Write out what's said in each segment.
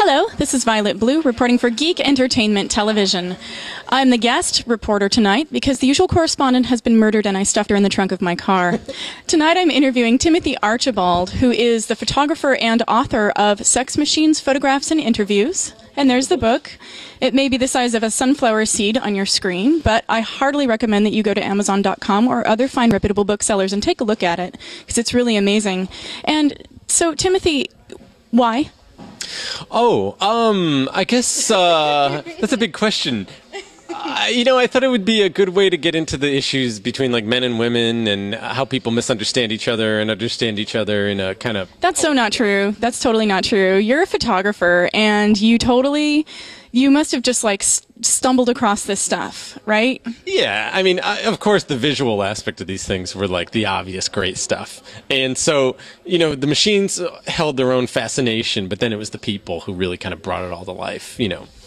Hello, this is Violet Blue reporting for Geek Entertainment Television. I'm the guest reporter tonight because the usual correspondent has been murdered and I stuffed her in the trunk of my car. Tonight I'm interviewing Timothy Archibald, who is the photographer and author of Sex Machines, Photographs, and Interviews. And there's the book. It may be the size of a sunflower seed on your screen, but I heartily recommend that you go to Amazon.com or other fine reputable booksellers and take a look at it, because it's really amazing. And so, Timothy, why? I guess that's a big question. I thought it would be a good way to get into the issues between like men and women and how people misunderstand each other and understand each other in a kind of... That's so not true. That's totally not true. You're a photographer and you must have just like stumbled across this stuff, right? Yeah, I mean, of course the visual aspect of these things were like the obvious great stuff. And so, the machines held their own fascination, but then it was the people who really kind of brought it all to life,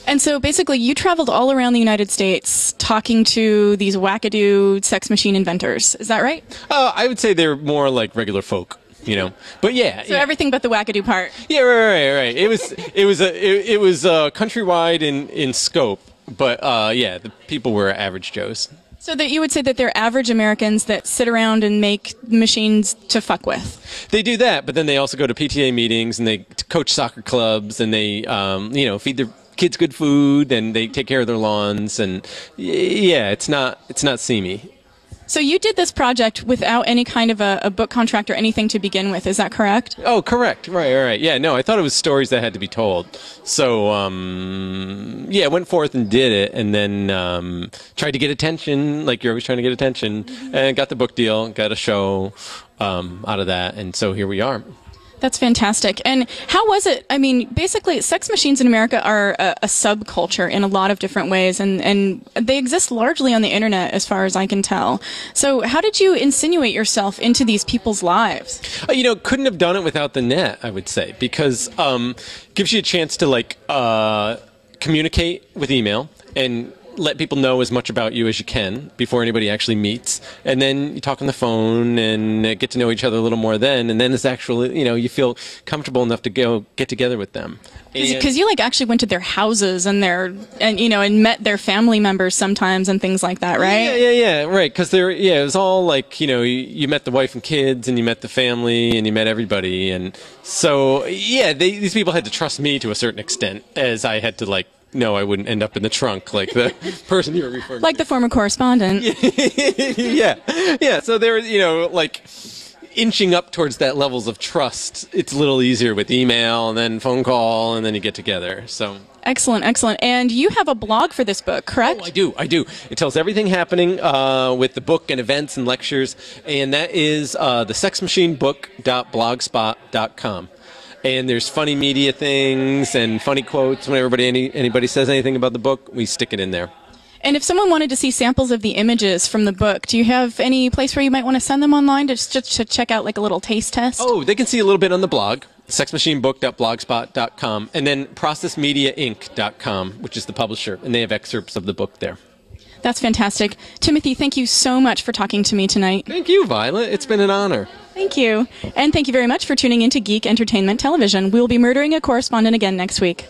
And so basically you traveled all around the United States talking to these wackadoo sex machine inventors. Is that right? I would say they're more like regular folk. But yeah. So everything but the wackadoo part. Yeah, right. It was countrywide in scope, but yeah, the people were average Joes. So that you would say that they're average Americans that sit around and make machines to fuck with. They do that, but then they also go to PTA meetings and they coach soccer clubs and they feed their kids good food and they take care of their lawns and yeah, it's not seamy. So you did this project without any kind of a book contract or anything to begin with, is that correct? Oh, correct. Right. Yeah, no, I thought it was stories that had to be told. So, yeah, I went forth and did it and then tried to get attention, like you're always trying to get attention, and got the book deal, got a show out of that, and so here we are. That's fantastic. And how was it? I mean, basically, sex machines in America are a subculture in a lot of different ways, and they exist largely on the internet, as far as I can tell. So how did you insinuate yourself into these people's lives? Couldn't have done it without the net, I would say, because gives you a chance to, like, communicate with email and let people know as much about you as you can before anybody actually meets, and then you talk on the phone and get to know each other a little more then, and then it's actually, you feel comfortable enough to go get together with them. Because you actually went to their houses and and met their family members sometimes and things like that, right? Yeah, right. Because it was all like, you met the wife and kids and you met the family and you met everybody, and so yeah, these people had to trust me to a certain extent, as I had to no, I wouldn't end up in the trunk like the person you were referring to. Like the former correspondent. Yeah. So they were, inching up towards that levels of trust. It's a little easier with email and then phone call and then you get together. So excellent. And you have a blog for this book, correct? Oh, I do. It tells everything happening with the book and events and lectures, and that is thesexmachinebook.blogspot.com. And there's funny media things and funny quotes. When anybody says anything about the book, we stick it in there. And if someone wanted to see samples of the images from the book, do you have any place where you might want to send them online just to check out like a little taste test? Oh, they can see a little bit on the blog, sexmachinebook.blogspot.com, and then processmediainc.com, which is the publisher, and they have excerpts of the book there. That's fantastic. Timothy, thank you so much for talking to me tonight. Thank you, Violet. It's been an honor. Thank you. And thank you very much for tuning into Geek Entertainment Television. We'll be murdering a correspondent again next week.